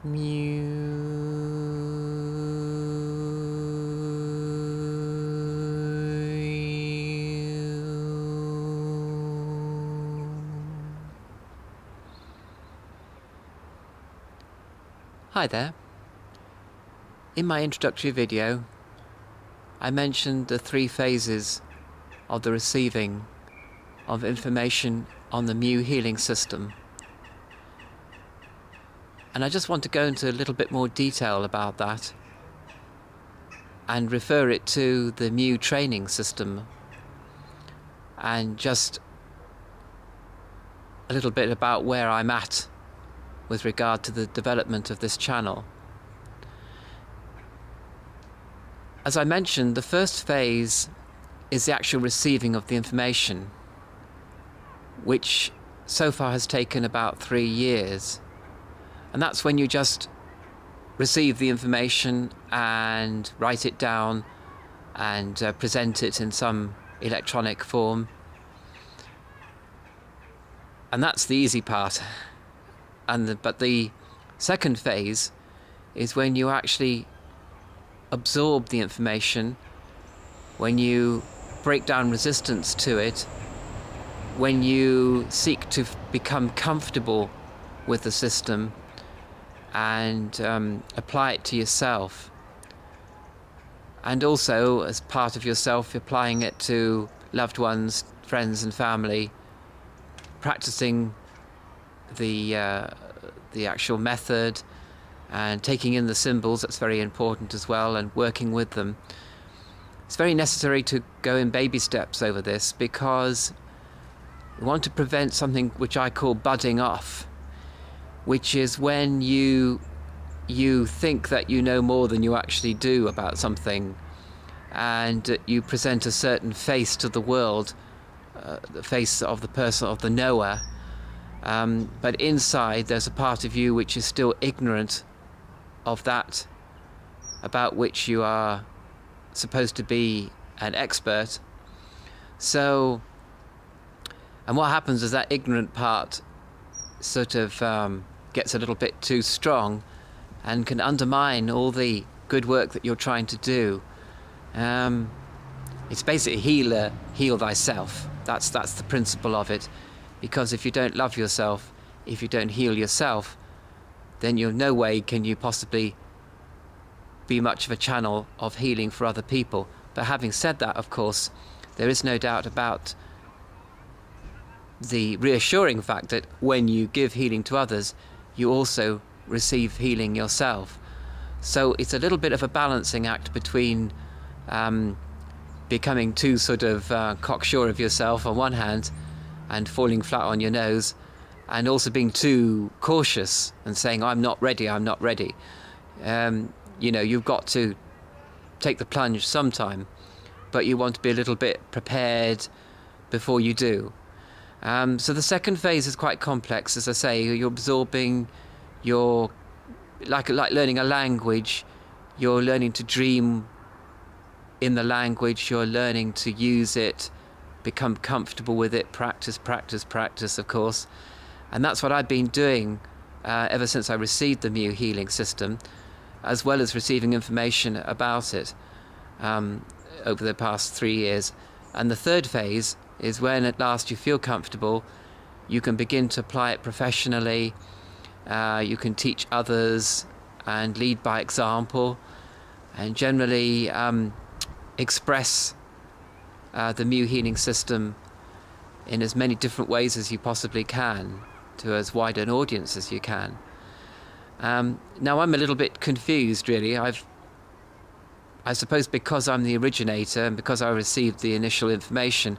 Hi there. In my introductory video, I mentioned the 3 phases of the receiving of information on the Mu healing system. And I just want to go into a little bit more detail about that and refer it to the Mu training system, and just a little bit about where I'm at with regard to the development of this channel. As I mentioned, the first phase is the actual receiving of the information, which so far has taken about 3 years. And that's when you just receive the information and write it down and present it in some electronic form. And that's the easy part. But the second phase is when you actually absorb the information, when you break down resistance to it, when you seek to become comfortable with the system and apply it to yourself. And also, as part of yourself, applying it to loved ones, friends and family, practicing the actual method and taking in the symbols. That's very important as well, and working with them. It's very necessary to go in baby steps over this, because we want to prevent something which I call budding off, which is when you think that you know more than you actually do about something, and you present a certain face to the world, the face of the person, of the knower, but inside there's a part of you which is still ignorant of that about which you are supposed to be an expert. So, and what happens is that ignorant part sort of gets a little bit too strong and can undermine all the good work that you're trying to do. It's basically heal thyself. That's the principle of it. Because if you don't love yourself, if you don't heal yourself, then in no way can you possibly be much of a channel of healing for other people. But having said that, of course, there is no doubt about the reassuring fact that when you give healing to others, you also receive healing yourself. So it's a little bit of a balancing act between becoming too sort of cocksure of yourself on one hand and falling flat on your nose, and also being too cautious and saying, I'm not ready, I'm not ready. You know, you've got to take the plunge sometime, but you want to be a little bit prepared before you do. So the second phase is quite complex. As I say, you're absorbing your, like learning a language, you're learning to dream in the language, you're learning to use it, become comfortable with it, practice, of course. And that's what I've been doing ever since I received the Mu healing system, as well as receiving information about it over the past 3 years. And the third phase is when at last you feel comfortable, you can begin to apply it professionally, you can teach others and lead by example, and generally express the Mu healing system in as many different ways as you possibly can, to as wide an audience as you can. Now I'm a little bit confused, really. I suppose because I'm the originator and because I received the initial information,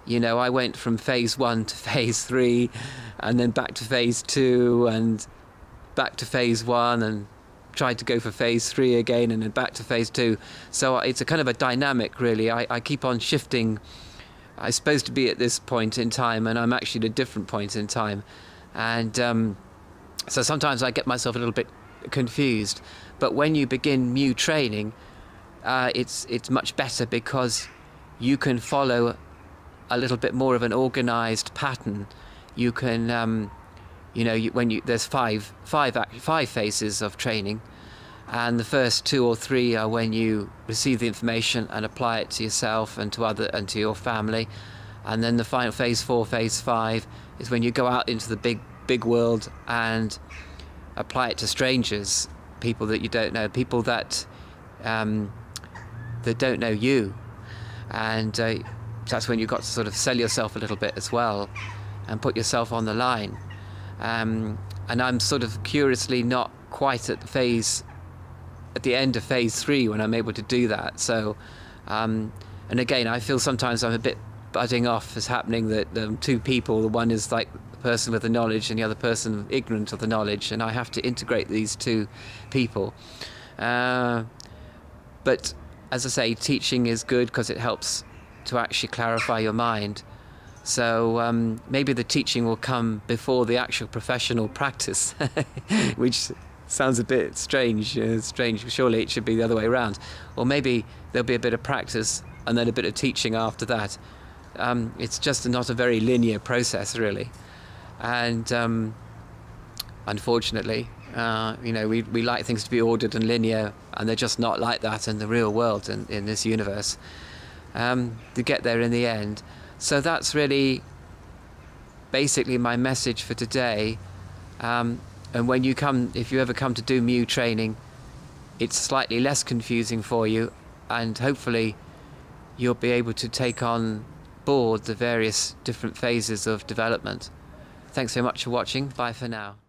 you know, I went from phase 1 to phase 3, and then back to phase 2, and back to phase 1, and tried to go for phase 3 again, and then back to phase 2. So it's a kind of a dynamic, really. I keep on shifting. I'm supposed to be at this point in time, and I'm actually at a different point in time. And so sometimes I get myself a little bit confused. But when you begin Mu training, it's much better, because you can follow a little bit more of an organized pattern. You can You know, there's five phases of training, and the first 2 or 3 are when you receive the information and apply it to yourself and to your family, and then the final phase 4, phase 5 is when you go out into the big world and apply it to strangers, people that you don't know, people that don't know you, and that's when you've got to sort of sell yourself a little bit as well and put yourself on the line. And I'm sort of curiously not quite at the end of phase 3 when I'm able to do that. So, and again, I feel sometimes I'm a bit budding off as happening, that the 2 people, the one is like the person with the knowledge and the other person ignorant of the knowledge, and I have to integrate these 2 people. But as I say, teaching is good because it helps to actually clarify your mind. So maybe the teaching will come before the actual professional practice, which sounds a bit strange. Surely it should be the other way around. Or maybe there'll be a bit of practice and then a bit of teaching after that. It's just not a very linear process, really. And unfortunately, you know, we like things to be ordered and linear, and they're just not like that in the real world and in this universe. To get there in the end. So that's really basically my message for today. And when you come, if you ever come to do Mu training, it's slightly less confusing for you, and hopefully you'll be able to take on board the various different phases of development. Thanks very much for watching. Bye for now.